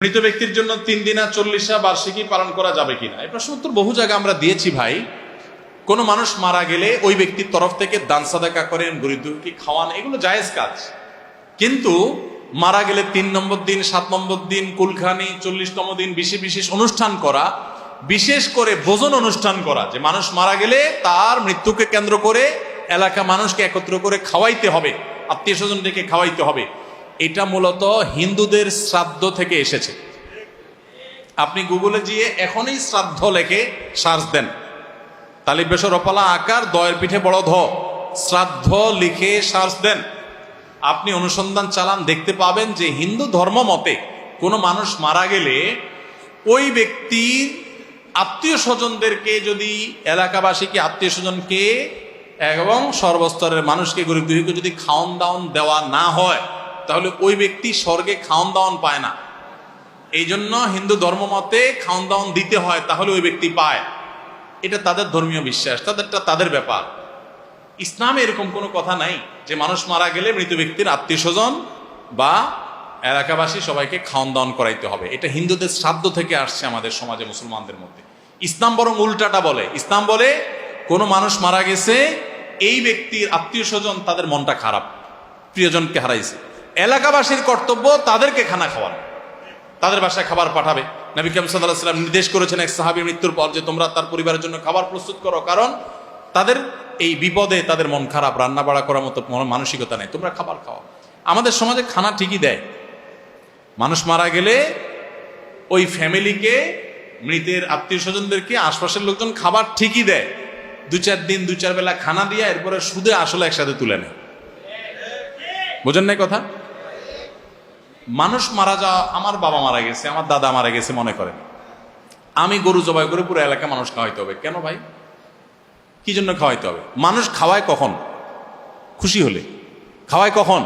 মৃত ব্যক্তির জন্য 3 দিনা 40 বার্ষিকী পালন করা যাবে কিনা, এই প্রশ্ন উত্তর বহু জায়গায় আমরা দিয়েছি ভাই। কোন মানুষ মারা গেলে ওই ব্যক্তির তরফ থেকে দান সাদাকা করেন, গরিব দুঃখী খাওয়ান, এগুলো জায়েজ কাজ। কিন্তু মারা গেলে 3 নম্বর দিন, 7 নম্বর দিন, কুলখানি, 40তম দিন বিশেষ অনুষ্ঠান করা, বিশেষ করে ভোজন অনুষ্ঠান করা, যে মানুষ মারা গেলে তার মৃত্যুকে কেন্দ্র করে এলাকা মানুষকে একত্র করে খাওয়াইতে হবে, আত্মীয় স্বজন ডেকে খাওয়াইতে হবে, এটা মূলত হিন্দুদের শ্রাদ্ধ থেকে এসেছে। আপনি গুগলে গিয়ে এখনই শ্রাদ্ধ লেখে সার্চ দেন, তালিব বেশর অপালা আকার দয়ের পিঠে বড় ধ, শ্রাদ্ধ লিখে সার্চ দেন, আপনি অনুসন্ধান চালান, দেখতে পাবেন যে হিন্দু ধর্ম মতে কোনো মানুষ মারা গেলে ওই ব্যক্তির আত্মীয় স্বজনদেরকে, যদি এলাকাবাসীকে, আত্মীয় স্বজনকে এবং সর্বস্তরের মানুষকে, গরিব দুঃখীকে যদি খাওয়ান দাওয়ান দেওয়া না হয়, তাহলে ওই ব্যক্তি স্বর্গে খাওয়ান দাওয়ান পায় না। এই জন্য হিন্দু ধর্ম মতে খাওয়ান দাওয়ান দিতে হয়, তাহলে ওই ব্যক্তি পায়। এটা তাদের ধর্মীয় বিশ্বাস, তাদের ব্যাপার। ইসলামে এরকম কোনো কথা নাই যে মানুষ মারা গেলে মৃত ব্যক্তির আত্মীয় স্বজন বা এলাকাবাসী সবাইকে খাওয়ান দাওয়ান করাইতে হবে। এটা হিন্দুদের শ্রাদ্ধ থেকে আসছে আমাদের সমাজে, মুসলমানদের মধ্যে। ইসলাম বরং উল্টাটা বলে। ইসলাম বলে কোনো মানুষ মারা গেছে, এই ব্যক্তির আত্মীয় স্বজন তাদের মনটা খারাপ, প্রিয়জনকে হারাইছে, এলাকাবাসীর কর্তব্য তাদেরকে খানা খাওয়ানো, তাদের বাসায় খাবার পাঠাবে। নবী করিম সাল্লাল্লাহু আলাইহি ওয়াসাল্লাম নির্দেশ করেছেন এক সাহাবীর মৃত্যুর পর যে তোমরা তার পরিবারের জন্য খাবার প্রস্তুত করো, কারণ তাদের এই বিপদে তাদের মন খারাপ, রান্না বাড়া করার মতো মানসিকতা নেই, তোমরা খাবার খাও। আমাদের সমাজে খানা ঠিকই দেয়, মানুষ মারা গেলে ওই ফ্যামিলিকে, মৃতের আত্মীয় স্বজনদেরকে, আশপাশের লোকজন খাবার ঠিকই দেয়, 2-4 দিন 2-4 বেলা খানা দিয়ে এরপরে সুদে আসলে একসাথে তুলে নেয়। বোঝেন নাই কথা? মানুষ মারা যাওয়া, আমার বাবা মারা গেছে, আমার দাদা মারা গেছে, মনে করেন আমি গরু জবাই করে পুরো এলাকা মানুষ খাওয়াইতে হবে, কেন ভাই? কি জন্য খাওয়াইতে হবে? মানুষ খাওয়ায় কখন? খুশি হলে। খাওয়ায় কখন?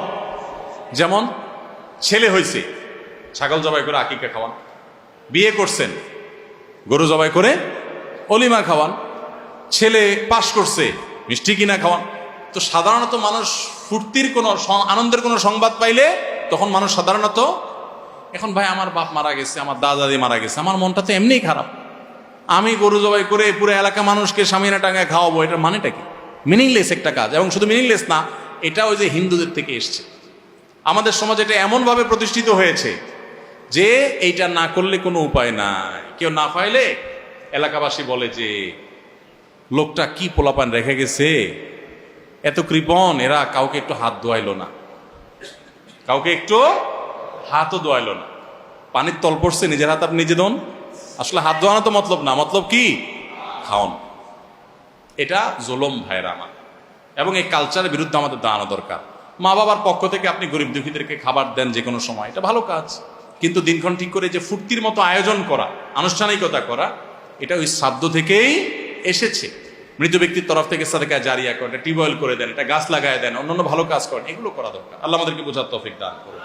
যেমন ছেলে হয়েছে, ছাগল জবাই করে আকিকা খাওয়ান, বিয়ে করছেন, গরু জবাই করে অলিমা খাওয়ান, ছেলে পাশ করছে, মিষ্টি কিনা খাওয়ান। তো সাধারণত মানুষ ফুর্তির কোনো, আনন্দের কোনো সংবাদ পাইলে তখন মানুষ সাধারণত, এখন ভাই আমার বাপ মারা গেছে, আমার দাদা দাদি মারা গেছে, আমার মনটা তো এমনিই খারাপ, আমি গরু জবাই করে পুরো এলাকা মানুষকে সামিনা টাঙ্গায় খাওয়াবো, এটার মানেটা কি? মিনিংলেস একটা কাজ। এবং শুধু মিনিংলেস না, এটা ওই যে হিন্দুদের থেকে এসছে। আমাদের সমাজে এটা এমনভাবে প্রতিষ্ঠিত হয়েছে যে এইটা না করলে কোনো উপায় নাই। কেউ না পাইলে এলাকাবাসী বলে যে লোকটা কি পোলাপান রেখে গেছে, এত কৃপণ, এরা কাউকে একটু হাত ধোয়াইলো না, কাউকে একটু হাতও ধোয়াইলো না, পানির তল পড়ছে, নিজের হাত আপনি নিজে দোন। আসলে হাত ধোয়ানো তো মতলব না, মতলব কি? খাওন। এটা জুলুম ভাইরা আমার, এবং এই কালচারের বিরুদ্ধে আমাদের দাঁড়ানো দরকার। মা বাবার পক্ষ থেকে আপনি গরিব দুঃখীদেরকে খাবার দেন যে কোনো সময়, এটা ভালো কাজ। কিন্তু দিনক্ষণ ঠিক করে যে ফুর্তির মতো আয়োজন করা, আনুষ্ঠানিকতা করা, এটা ওই শ্রাদ্ধ থেকেই এসেছে। মৃত ব্যক্তির তরফ থেকে সাদাকা জারিয়া করেন, টিউবওয়েল করে দেন, এটা গাছ লাগায় দেন, অন্যান্য ভালো কাজ করেন, এগুলো করা দরকার। আল্লাহ আমাদেরকে বোঝার তৌফিক দান করুন।